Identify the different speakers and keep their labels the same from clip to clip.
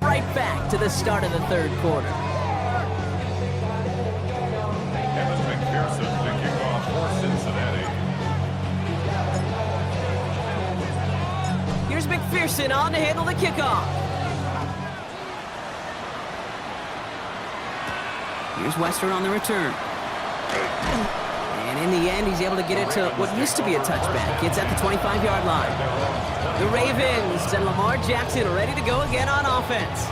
Speaker 1: Right back to the start of the third quarter.
Speaker 2: McPherson to kick off for Cincinnati.
Speaker 1: Here's McPherson on to handle the kickoff. Here's Wester on the return. And in the end, he's able to get it to what used to be a touchback. It's at the 25-yard line. The Ravens and Lamar Jackson are ready to go again on offense.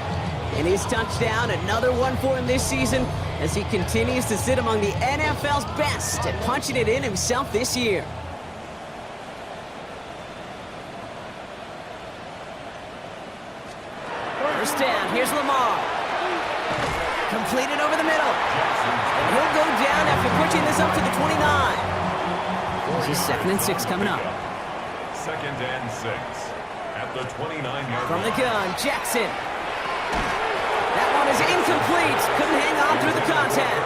Speaker 1: And his touchdown, another one for him this season, as he continues to sit among the NFL's best at punching it in himself this year. First down, here's Lamar. Completed over the middle. And he'll go down after pushing this up to the 29. This is 2nd and 6 coming up.
Speaker 2: 2nd and 6 at the 29-yard
Speaker 1: From the gun, Jackson. That one is incomplete. Couldn't hang on through the contact.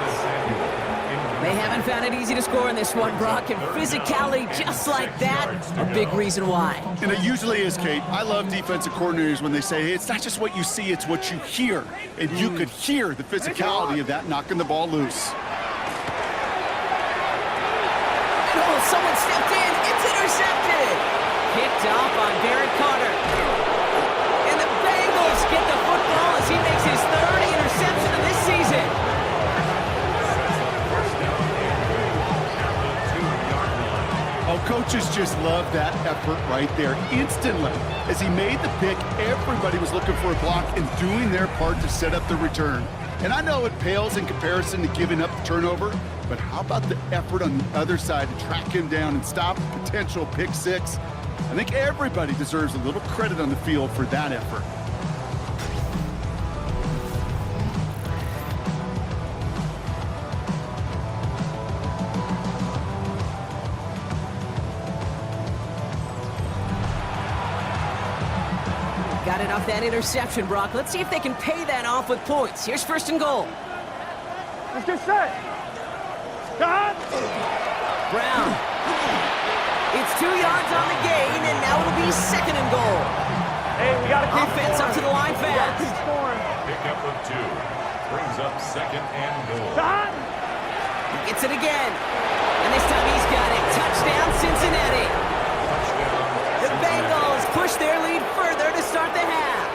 Speaker 1: They haven't found it easy to score in this one, Brock, and physicality just like that, a big reason why.
Speaker 3: And it usually is, Kate. I love defensive coordinators when they say, hey, it's not just what you see, it's what you hear. And you could hear the physicality of that knocking the ball loose.
Speaker 1: And oh, someone stepped in. It's intercepted. Picked off on Derek Carter. And the Bengals get the football as he makes his 3rd interception of this season.
Speaker 3: Oh, coaches just love that effort right there. Instantly, as he made the pick, everybody was looking for a block and doing their part to set up the return. And I know it pales in comparison to giving up the turnover, but how about the effort on the other side to track him down and stop a potential pick six? I think everybody deserves a little credit on the field for that effort.
Speaker 1: Got it off that interception, Brock. Let's see if they can pay that off with points. Here's 1st and goal.
Speaker 4: Let's get set. Stop.
Speaker 1: Brown. It's 2 yards on the gain, and now it'll be 2nd and goal.
Speaker 4: Hey, we got to keep
Speaker 1: Offense up to the line fast.
Speaker 2: Pick up of 2. Brings up 2nd and goal.
Speaker 4: Stop.
Speaker 1: He gets it again. And this time he's got it. Touchdown, Cincinnati. The Bengals push their lead further to start the half.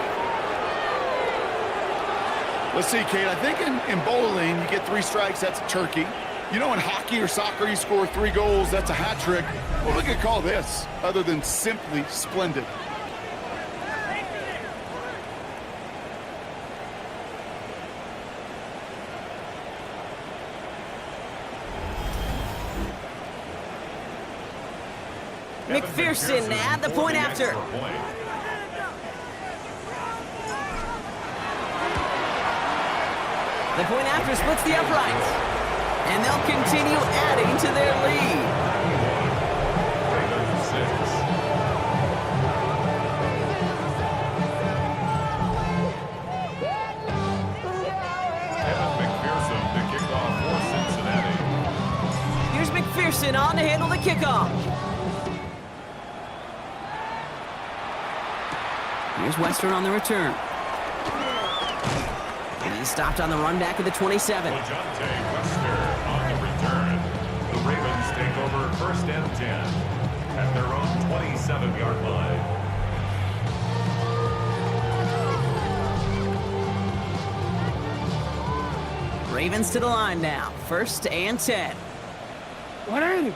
Speaker 3: Let's see, Kate, I think in bowling, you get 3 strikes, that's a turkey. You know, in hockey or soccer, you score 3 goals, that's a hat trick. What we could call this, other than simply splendid?
Speaker 1: McPherson at the point after. The point after splits the uprights. And they'll continue adding to their lead.
Speaker 2: McPherson to kick off for Cincinnati.
Speaker 1: Here's McPherson on to handle the kickoff. Here's Wester on the return. And he's stopped on the run back of the 27.
Speaker 2: Wester on the return. The Ravens take over 1st and 10 at their own 27-yard line.
Speaker 1: Ravens to the line now. 1st and 10.
Speaker 4: 180.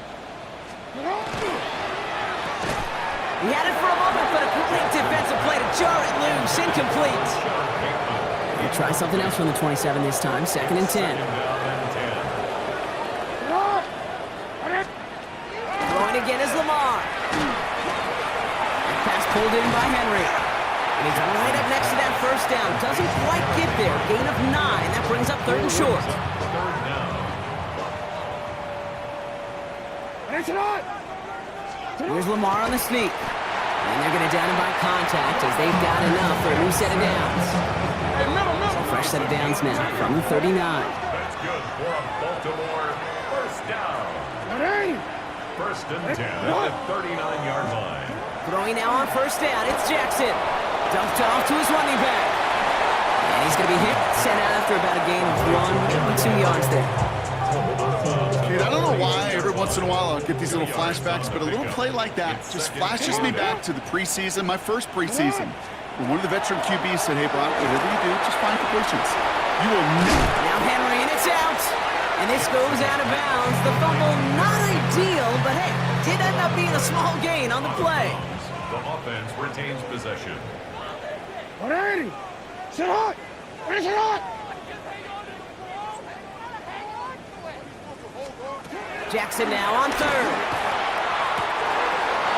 Speaker 1: He had it for a moment, but a great defensive play to jar it loose. Incomplete. He'll try something else from the 27 this time. 2nd and 10. Throwing again is Lamar. Pass pulled in by Henry. And he's right up next to that 1st down. Doesn't quite get there. Gain of 9. That brings up 3rd and short. Here's Lamar on the sneak. And they're going to down him by contact as they've got enough for a new set of downs. So fresh set of downs now from the 39.
Speaker 2: That's good for a Baltimore 1st down. 1st and 10 at the 39-yard line.
Speaker 1: Throwing now on 1st down. It's Jackson. Dumped off to his running back. after about a gain of 1 or 2 yards there.
Speaker 3: Kate, I don't know why every once in a while I'll get these little flashbacks, but a little play like that just flashes me back to the preseason, my first preseason, when one of the veteran QBs said, hey, Brock, whatever you do, just find completions. You will never.
Speaker 1: Now Henry, and it's out. And this goes out of bounds. The fumble, not ideal, but hey, did end up being a small gain on the play.
Speaker 2: The offense retains possession.
Speaker 4: 180. Sit hot. Finish it hot.
Speaker 1: Jackson now on third.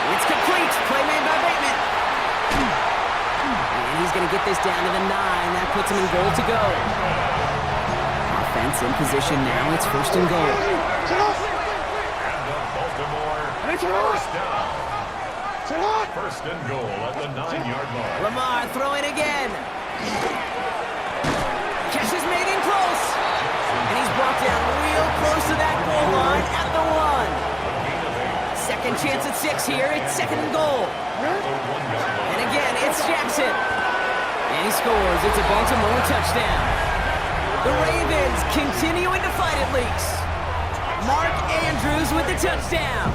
Speaker 1: It's complete. Play made by Bateman. And he's going to get this down to the 9. That puts him in goal to go. Offense in position now. It's first and goal.
Speaker 2: And the Baltimore first down. First and goal at the 9-yard line.
Speaker 1: Lamar throwing again. Catch is made in close. And he's brought down real close to that goal line at the 1. Second chance at 6 here. It's second and goal. And again, it's Jackson. And he scores. It's a Baltimore touchdown. The Ravens continuing to fight at least. Mark Andrews with the touchdown.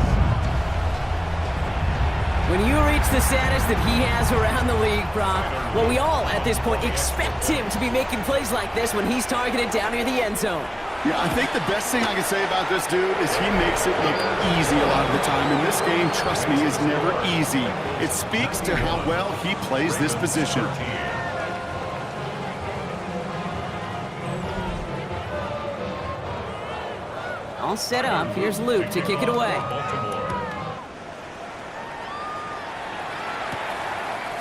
Speaker 1: When you reach the status that he has around the league, Brock, well, we all at this point expect him to be making plays like this when he's targeted down near the end zone.
Speaker 3: Yeah, I think the best thing I can say about this dude is he makes it look easy a lot of the time. And this game, trust me, is never easy. It speaks to how well he plays this position.
Speaker 1: All set up. Here's Luke to kick it away.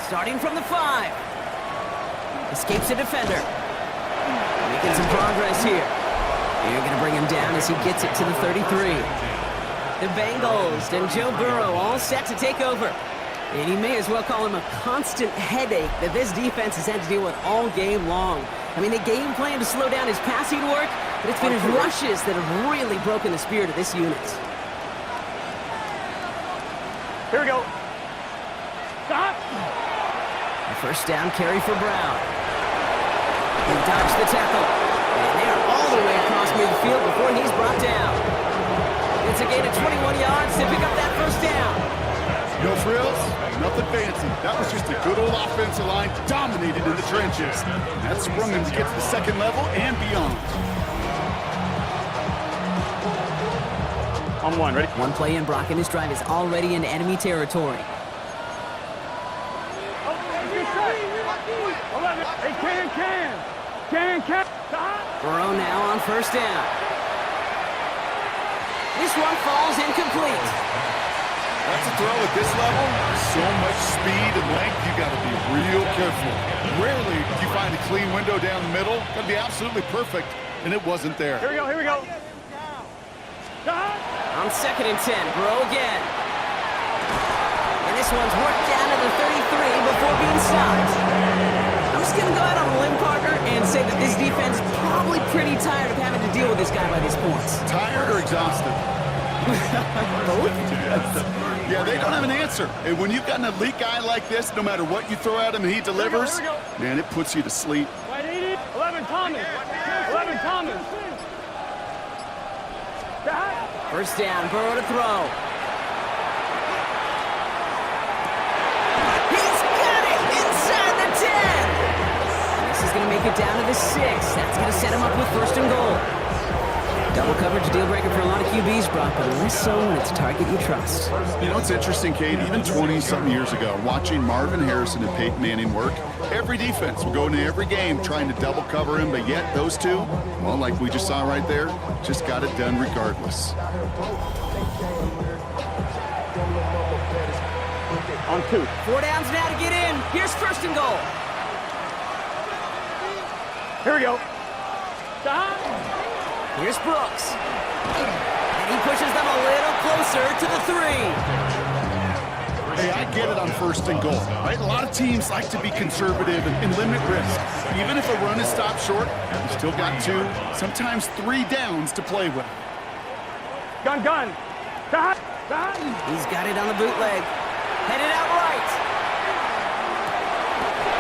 Speaker 1: Starting from the 5. Escapes a defender. Making some progress here. They're going to bring him down as he gets it to the 33. The Bengals and Joe Burrow all set to take over. And you may as well call him a constant headache that this defense has had to deal with all game long. I mean, the game plan to slow down his passing work, but it's been his rushes that have really broken the spirit of this unit.
Speaker 4: Here we go. Stop.
Speaker 1: A first down carry for Brown. He dodged the tackle. And they're all the way across midfield before he's brought down. It's a gain of 21 yards to pick up that first down.
Speaker 3: No frills, nothing fancy. That was just a good old offensive line dominated in the trenches. That sprung him to get to the second level and beyond.
Speaker 4: On 1, ready?
Speaker 1: One play in, Brock, and this drive is already in enemy territory.
Speaker 4: 11. Hey, can.
Speaker 1: Burrow now on first down. This one falls incomplete.
Speaker 3: That's a throw at this level. So much speed and length, you got to be real careful. Rarely do you find a clean window down the middle. Got to be absolutely perfect, and it wasn't there.
Speaker 4: Here we go.
Speaker 1: On second and 10, Burrow again. And this one's worked down to the 33 before being stopped. I'm just going to go out on a limb, partner, and say that this defense is probably pretty tired of having to deal with this guy by these points.
Speaker 3: Tired or exhausted?
Speaker 1: Both?
Speaker 3: Yeah, they don't have an answer. And when you've got an elite guy like this, no matter what you throw at him, he delivers, man, it puts you to sleep.
Speaker 4: 11 Thomas.
Speaker 1: First down, Burrow to throw. He's got it inside the 10. This is going to make it down to the 6. That's going to set him up with first and goal. Double coverage deal breaker for a lot of QBs, Brock, but less so when it's a target you trust.
Speaker 3: You know, it's interesting, Kate, even 20-something years ago, watching Marvin Harrison and Peyton Manning work, every defense will go into every game trying to double cover him, but yet those two, well, like we just saw right there, just got it done regardless.
Speaker 4: On 2.
Speaker 1: 4 downs now to get in. Here's first and goal.
Speaker 4: Here we go. Stop.
Speaker 1: Here's Brooks. And he pushes them a little closer to the 3.
Speaker 3: Hey, I get it on first and goal, right? A lot of teams like to be conservative and limit risk. Even if a run is stopped short, you still got 2, sometimes 3 downs to play with.
Speaker 4: Gun. Stop.
Speaker 1: He's got it on the bootleg. Headed out right.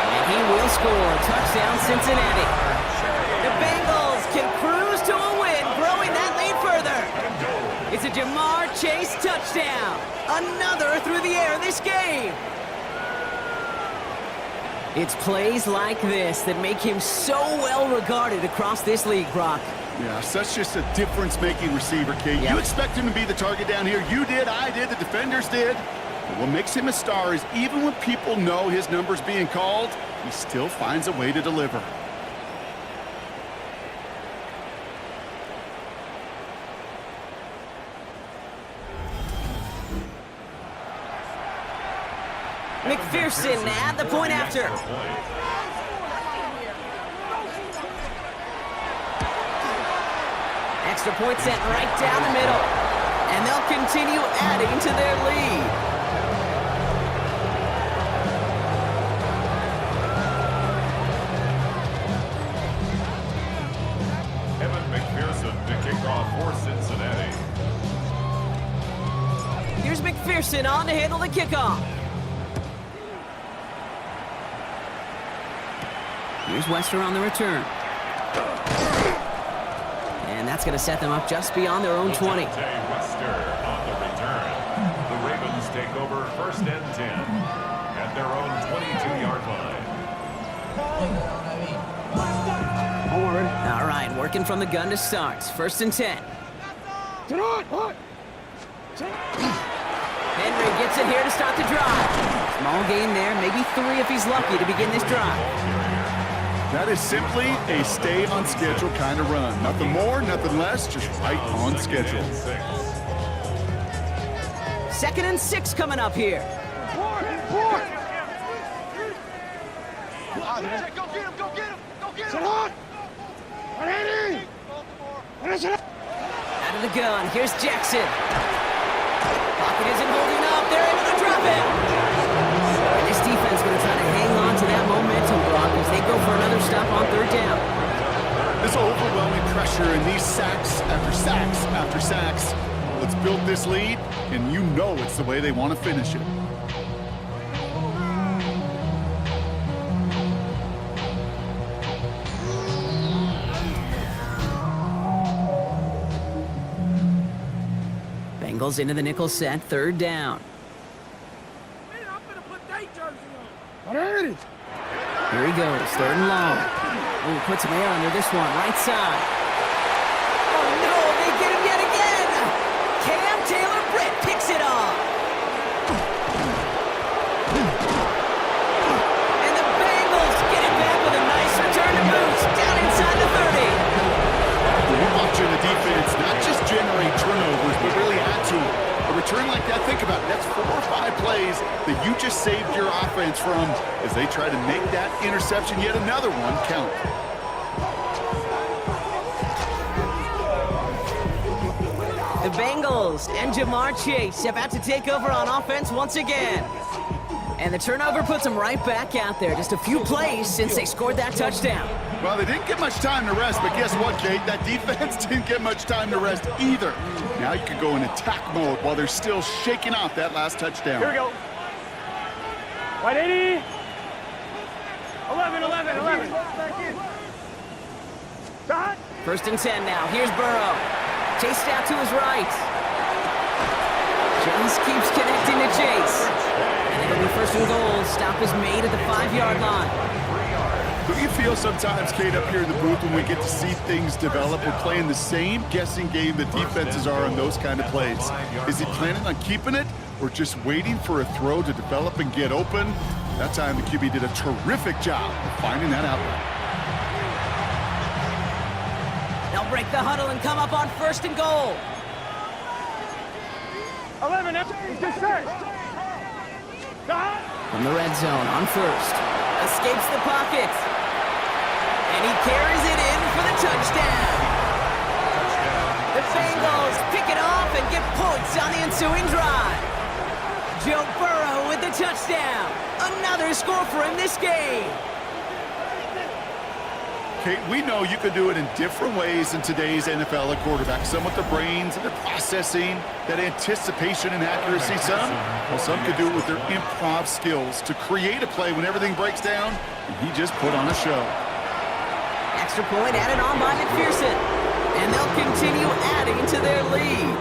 Speaker 1: And he will score. Touchdown, Cincinnati. The a Jamar Chase touchdown. Another through the air this game. It's plays like this that make him so well regarded across this league, Brock.
Speaker 3: Yeah, such just a difference-making receiver, Kate.
Speaker 1: Yep.
Speaker 3: You expect him to be the target down here. You did, I did, the defenders did. But what makes him a star is even when people know his number's being called, he still finds a way to deliver.
Speaker 1: McPherson at the point after. Extra point sent right down the middle. And they'll continue adding to their lead.
Speaker 2: Evan McPherson to kick off for Cincinnati.
Speaker 1: Here's McPherson on to handle the kickoff. Here's Wester on the return. And that's going to set them up just beyond their own 20.
Speaker 2: Wester on the return. The Ravens take over 1st and 10 at their own 22-yard line.
Speaker 1: All right, working from the gun to start. 1st and 10. Henry gets it here to start the drive. Small gain there, maybe 3 if he's lucky to begin this drive.
Speaker 3: That is simply a stay-on-schedule kind of run. Nothing more, nothing less, just right on schedule.
Speaker 1: 2nd and 6 coming up here.
Speaker 4: Go get him, go get him, go get him!
Speaker 1: Out of the gun, here's Jackson. Pocket isn't holding up, they're able to drop it. This defense going to try to hang on to that momentum, Brock, as they go for another stop on 3rd down.
Speaker 3: This overwhelming pressure and these sacks after sacks after sacks. Let's build this lead, and you know it's the way they want to finish it.
Speaker 1: Bengals into the nickel set, 3rd down. Here he goes, 3rd and long. Ooh, puts some air under this one, right side. Oh no, they get him yet again! Cam Taylor-Britt picks it off. And the Bengals get it back with a nice return to boots, down inside the 30.
Speaker 3: We're watching the defense not just generate turnovers, but really add to it. A return like that, think about it, that's 4 or 5 plays that you just saved your offense from as they try to make that interception, yet another one, count.
Speaker 1: The Bengals and Jamar Chase about to take over on offense once again. And the turnover puts them right back out there. Just a few plays since they scored that touchdown.
Speaker 3: Well, they didn't get much time to rest, but guess what, Kate? That defense didn't get much time to rest either. Now you can go in attack mode while they're still shaking off that last touchdown.
Speaker 4: Here we go. 180. 11.
Speaker 1: 1st and 10 now. Here's Burrow. Chased out to his right. Chase keeps connecting to Chase. And it'll be 1st and goal. Stop is made at the 5-yard line.
Speaker 3: Don't you feel sometimes, Kate, up here in the booth when we get to see things develop, we're playing the same guessing game that defenses are on those kind of plays? Is he planning on keeping it or just waiting for a throw to develop and get open? That time the QB did a terrific job of finding that outlet.
Speaker 1: They'll break the huddle and come up on 1st and goal.
Speaker 4: 11. Just set.
Speaker 1: From the red zone on 1st. Escapes the pocket. And he carries it in for the touchdown. The Bengals pick it off and get points on the ensuing drive. Joe Burrow with the touchdown. Another score for him this game.
Speaker 3: Kate, we know you can do it in different ways in today's NFL at quarterback. Some with the brains and the processing, that anticipation and accuracy. Some could do it with their improv skills to create a play when everything breaks down. And he just put on a show.
Speaker 1: Extra point added on by McPherson. And they'll continue adding to their lead.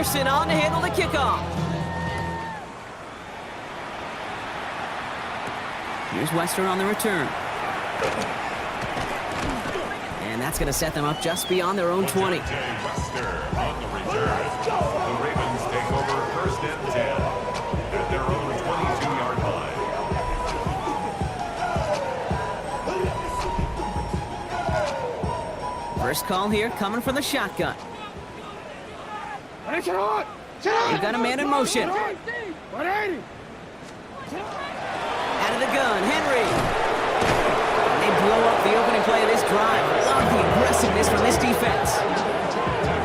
Speaker 1: McPherson on to handle the kickoff. Here's Wester on the return. And that's going to set them up just beyond their own 20.
Speaker 2: Wester on the return. The Ravens take over first and 10 at their own 22-yard line.
Speaker 1: First call here coming from the shotgun.
Speaker 4: Hey, Sharad!
Speaker 1: They've got a man in motion.
Speaker 4: 180!
Speaker 1: Out of the gun, Henry. They blow up the opening play of this drive. Love the aggressiveness from this defense.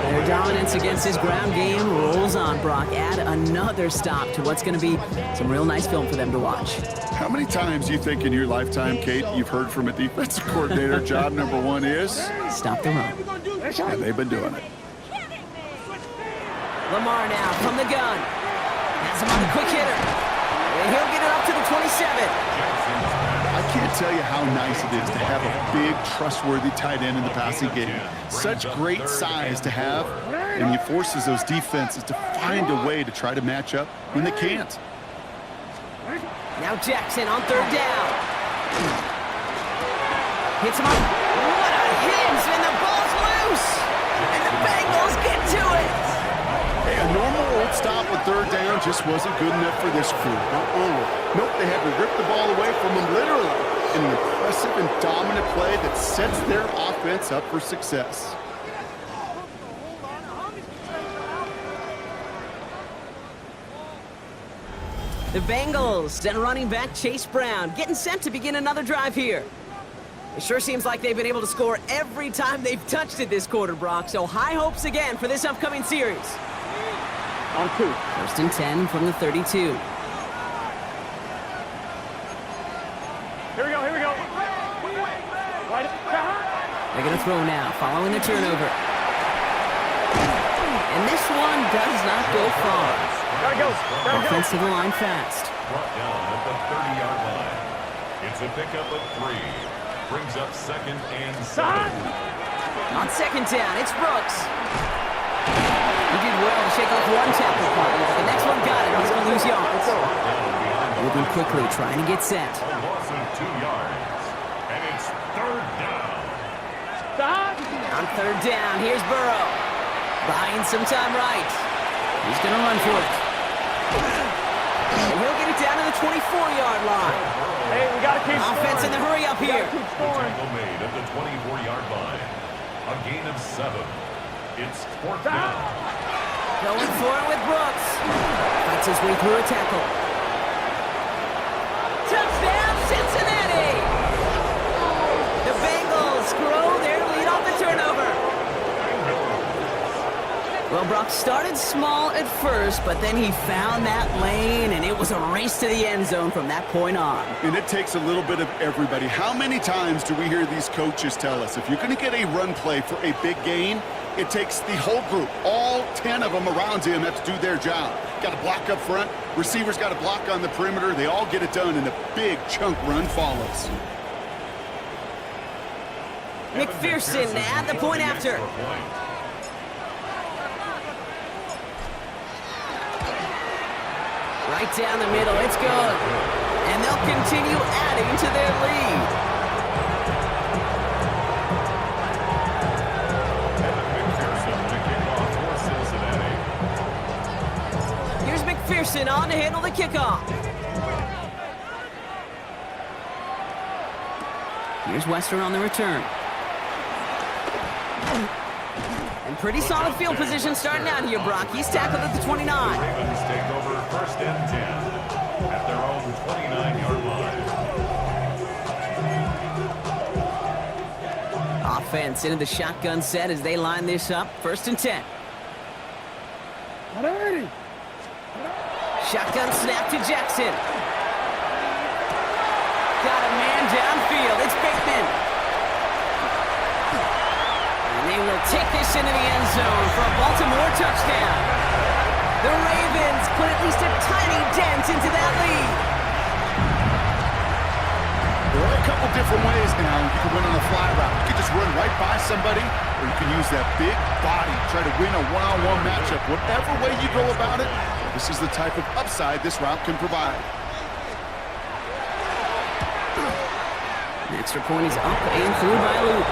Speaker 1: Their dominance against this ground game rolls on, Brock. Add another stop to what's going to be some real nice film for them to watch.
Speaker 3: How many times do you think in your lifetime, Kate, you've heard from a defensive coordinator, job number one is?
Speaker 1: Stop the run.
Speaker 3: And they've been doing it.
Speaker 1: Lamar now from the gun. Has him on the quick hitter. And he'll get it up to the 27.
Speaker 3: I can't tell you how nice it is to have a big, trustworthy tight end in the passing game. Such great size to have, and he forces those defenses to find a way to try to match up when they can't.
Speaker 1: Now Jackson on third down. Hits him up. What a hit! And the ball's loose! And the Bengals get to it!
Speaker 3: Hey, a normal old stop on third down just wasn't good enough for this crew. Nope, they had to rip the ball away from them literally in an impressive and dominant play that sets their offense up for success.
Speaker 1: The Bengals and running back Chase Brown getting set to begin another drive here. It sure seems like they've been able to score every time they've touched it this quarter, Brock, so high hopes again for this upcoming series.
Speaker 4: On 2.
Speaker 1: First and 10 from the 32.
Speaker 4: Here we go. Right.
Speaker 1: They're going to throw now, following the turnover. And this one does not go far.
Speaker 4: There it goes.
Speaker 1: Offense to the line fast.
Speaker 2: Brought down at the 30-yard line. It's a pickup of 3. Brings up second and 7.
Speaker 1: On second down, it's Brooks. He did well to shake off one tackle partner, but the next one got him. He's going to lose yards. Moving quickly, trying to get set.
Speaker 2: A loss of 2 yards. And it's third down.
Speaker 1: On third down, here's Burrow. Buying some time right. He's going to run for it. And he'll get it down to the 24-yard line.
Speaker 4: Hey, we got to keep scoring.
Speaker 1: Offense in the hurry up here.
Speaker 2: The tackle made at the 24-yard line. A gain of 7. It's fourth down.
Speaker 1: Going for it with Brooks. Fights his way through a tackle. Touchdown, Cincinnati! The Bengals grow their lead off the turnover. Well, Brock started small at first, but then he found that lane, and it was a race to the end zone from that point on.
Speaker 3: And it takes a little bit of everybody. How many times do we hear these coaches tell us, if you're going to get a run play for a big gain, it takes the whole group, all 10 of them around him have to do their job. Got to block up front, receivers got to block on the perimeter, they all get it done, and a big chunk run follows.
Speaker 1: McPherson at the point after. Right down the middle, it's good. And they'll continue adding to their lead. Here's McPherson on to handle the kickoff. Here's Wester on the return. And pretty solid field position starting out here, Brock. He's tackled at the 29.
Speaker 2: Ravens take over first and 10 at their own 29-yard line.
Speaker 1: Offense into the shotgun set as they line this up. First and 10.
Speaker 4: 180.
Speaker 1: Shotgun snap to Jackson. Got a man downfield. It's Bateman. And they will take this into the end zone for a Baltimore touchdown. The Ravens put at least a tiny dent into that lead.
Speaker 3: There are a couple different ways now. You can win on a fly route. You can just run right by somebody somebody, or you can use that big body, try to win a one-on-one matchup. Whatever way you go about it, this is the type of upside this route can provide.
Speaker 1: An extra point is up and through by Luke.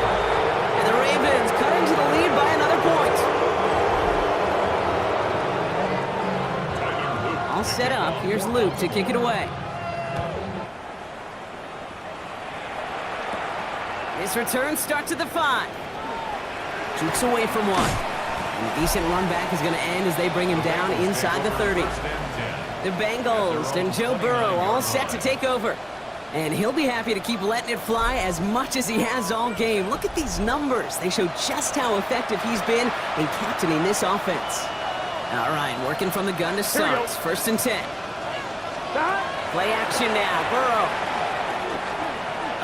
Speaker 1: And the Ravens cut into the lead by another point. All set up. Here's Luke to kick it away. This return starts at the 5. Jukes away from one. And a decent run back is going to end as they bring him down inside the 30. The Bengals and Joe Burrow all set to take over. And he'll be happy to keep letting it fly as much as he has all game. Look at these numbers. They show just how effective he's been in captaining this offense. All right, working from the gun to start. 1st and 10. Play action now. Burrow.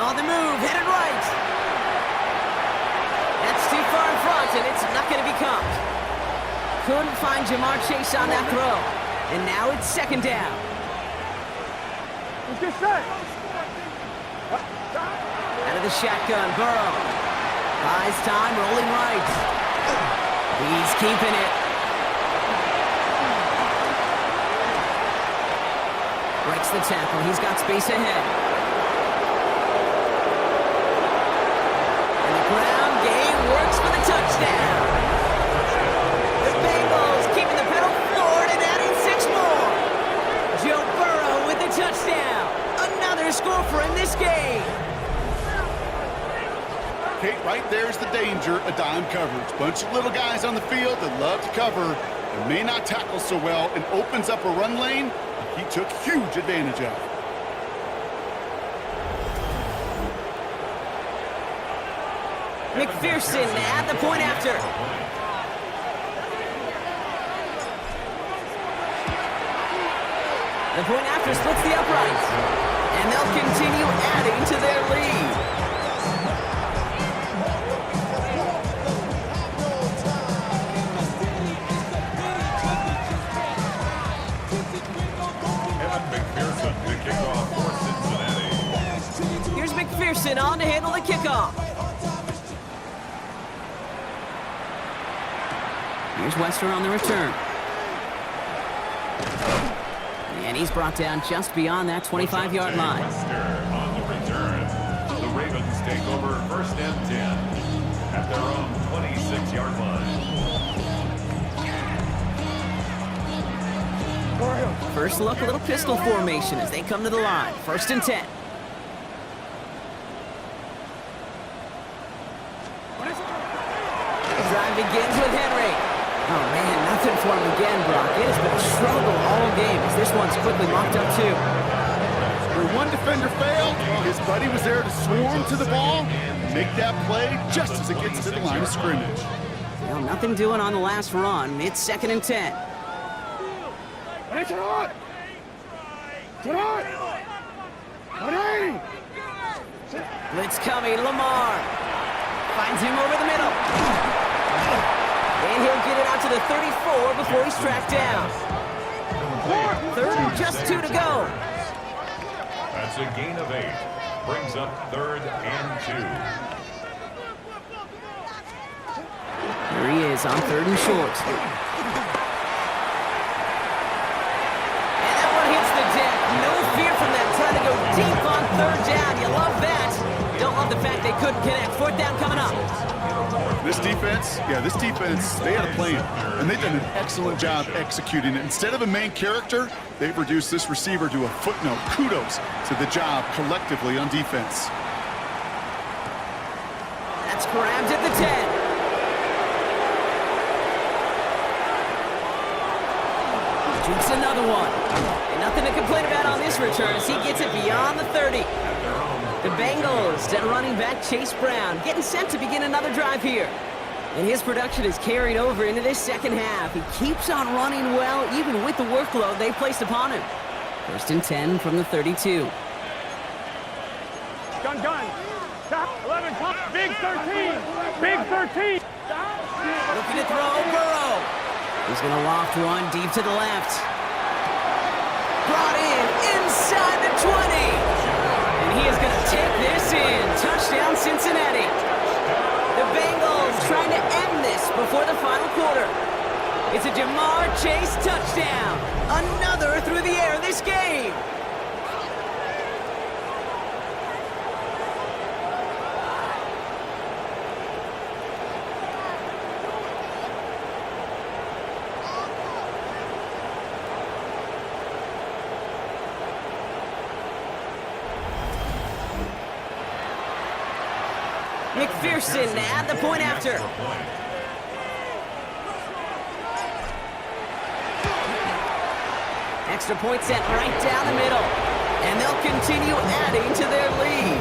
Speaker 1: On the move, headed right. That's too far in front, and it's not going to be caught. Couldn't find Jamar Chase on that throw. And now it's 2nd down.
Speaker 4: Get set.
Speaker 1: Out of the shotgun, Burrow. Buys time, rolling right. He's keeping it. Breaks the tackle. He's got space ahead. And the ground game works for the touchdown. The Bengals keeping the pedal forward and adding 6 more. Joe Burrow with the touchdown. Another score for him this game.
Speaker 3: Kate, right there's the danger of dime coverage. Bunch of little guys on the field that love to cover and may not tackle so well, and opens up a run lane he took huge advantage of.
Speaker 1: McPherson at the point after. The point after splits the uprights. And they'll continue adding to their lead.
Speaker 2: McPherson to kick off for Cincinnati.
Speaker 1: Here's McPherson on to handle the kickoff. Here's Wester on the return. And he's brought down just beyond that 25-yard line.
Speaker 2: Wester on the return. The Ravens take over 1st and 10 at their own 26-yard line.
Speaker 1: First look, a little pistol formation as they come to the line. 1st and 10. The drive begins with Henry. Oh, man, nothing for him again, Brock. It has been a struggle all game as this one's quickly mocked up, too.
Speaker 3: Where one defender failed, his buddy was there to swarm to the ball and make that play just as it gets to the line of scrimmage.
Speaker 1: Well, nothing doing on the last run. It's 2nd and 10. Blitz coming, Lamar. Finds him over the middle. And he'll get it out to the 34 before he's tracked down. 3rd and just 2 to go.
Speaker 2: That's a gain of 8. Brings up 3rd and 2.
Speaker 1: Here he is on 3rd and short. And that one hits the deck. No fear from them. Trying to go deep on 3rd down. You love that. Don't love the fact they couldn't connect. 4th down coming up.
Speaker 3: This defense, they had a plan, and they've done an excellent job executing it. Instead of a main character, they've reduced this receiver to a footnote. Kudos to the job collectively on defense.
Speaker 1: That's grabbed at the 10. Jukes another one. And nothing to complain about on this return as he gets it beyond the 30. The Bengals and running back Chase Brown getting set to begin another drive here. And his production is carried over into this 2nd half. He keeps on running well, even with the workload they placed upon him. 1st and 10 from the 32.
Speaker 4: Gun. Top 11, top. Big 13. Big 13.
Speaker 1: Looking to throw, Burrow. He's going to loft one deep to the left. Brought in inside the 20. And he is going to take this in. Touchdown, Cincinnati. The Bengals It's a Jamar Chase touchdown. Another through the air this game. McPherson at the point after. Extra point set right down the middle. And they'll continue adding to their lead.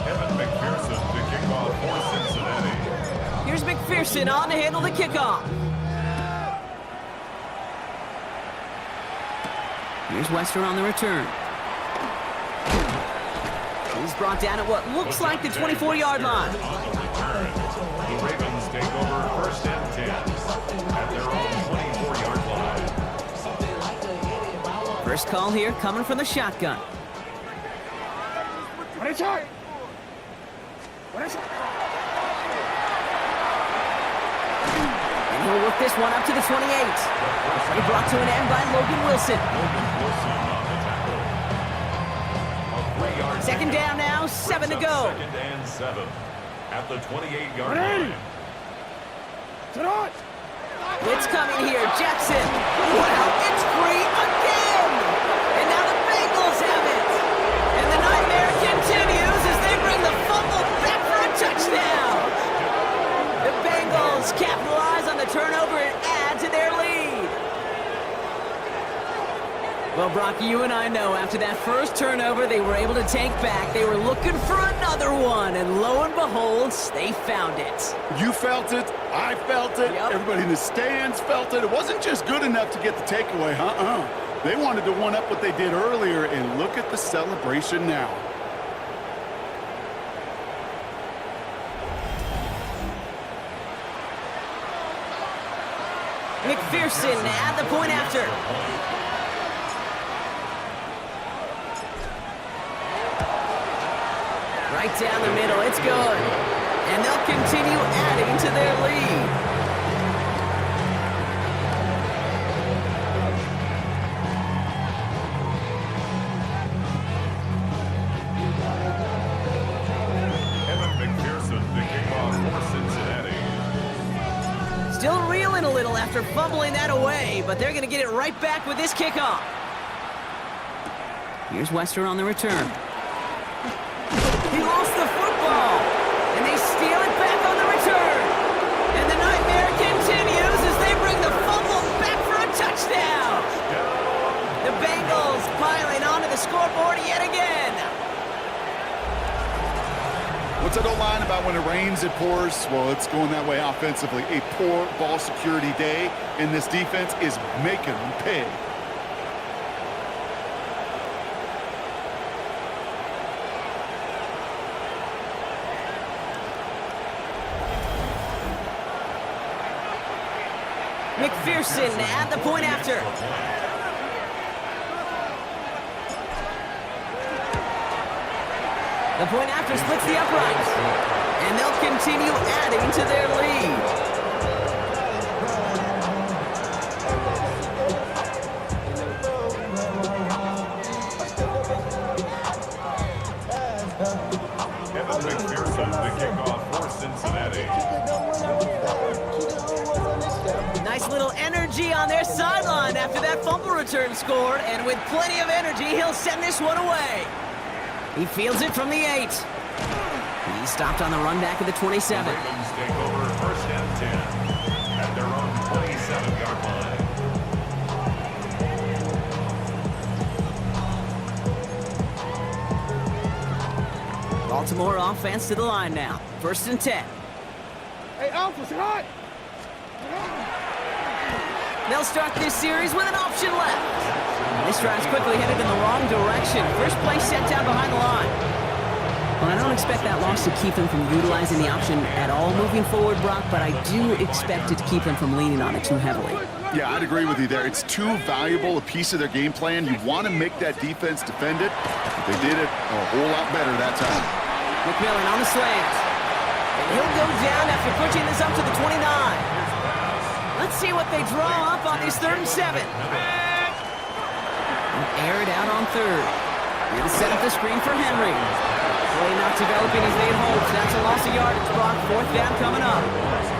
Speaker 2: Kevin McPherson to kick off for Cincinnati.
Speaker 1: Here's McPherson on to handle the kickoff. Here's Wester on the return. He's brought down at what looks like the 24-yard line.
Speaker 2: On the return, the Ravens take over 1st and 10 at their own 24-yard line.
Speaker 1: First call here coming from the shotgun.
Speaker 4: What is it?
Speaker 1: And he'll work this one up to the 28. He brought to an end by Logan Wilson. Second down now, 7 to go.
Speaker 2: 2nd and 7 at the 28-yard line.
Speaker 1: Blitz coming here, Jackson. Wow, it's free again. And now the Bengals have it. And the nightmare continues as they bring the fumble back for a touchdown. The Bengals capitalize on the turnover and add to their lead. Well, Brock, you and I know after that first turnover they were able to take back. They were looking for another one, and lo and behold, they found it.
Speaker 3: You felt it. I felt it.
Speaker 1: Yep.
Speaker 3: Everybody in the stands felt it. It wasn't just good enough to get the takeaway, They wanted to one-up what they did earlier, and look at the celebration now.
Speaker 1: McPherson at the point after. Right down the middle, it's good. And they'll continue adding to their lead.
Speaker 2: Kevin McPherson to kick off for Cincinnati.
Speaker 1: Still reeling a little after fumbling that away, but they're going to get it right back with this kickoff. Here's Wester on the return. He lost the football, and they steal it back on the return. And the nightmare continues as they bring the fumble back for a touchdown. The Bengals piling onto the scoreboard yet again.
Speaker 3: What's that old line about when it rains, it pours? Well, it's going that way offensively. A poor ball security day, and this defense is making them pay.
Speaker 1: McPherson at the point after. The point after splits the uprights. And they'll continue adding to their lead.
Speaker 2: Kevin McPherson to kick off for Cincinnati.
Speaker 1: Nice little energy on their sideline after that fumble return scored, and with plenty of energy, he'll send this one away. He fields it from the 8. He stopped on the run back of the 27.
Speaker 2: The Ravens take over 1st and 10 at their own 27-yard line.
Speaker 1: Baltimore offense to the line now. 1st and 10.
Speaker 4: Hey, Alpha, sit hot.
Speaker 1: They'll start this series with an option left. This drive's quickly headed in the wrong direction. First play set down behind the line. Well, I don't expect that loss to keep him from utilizing the option at all moving forward, Brock, but I do expect it to keep him from leaning on it too heavily.
Speaker 3: Yeah, I'd agree with you there. It's too valuable a piece of their game plan. You want to make that defense defend it. They did it a whole lot better that time.
Speaker 1: McMillan on the slant. And he'll go down after pushing this up to the 29. Let's see what they draw up on these 3rd and 7. Air it out on 3rd. He'll set up the screen for Henry. Play not developing as they'd hoped. That's a loss of yardage. Brock, 4th down coming up.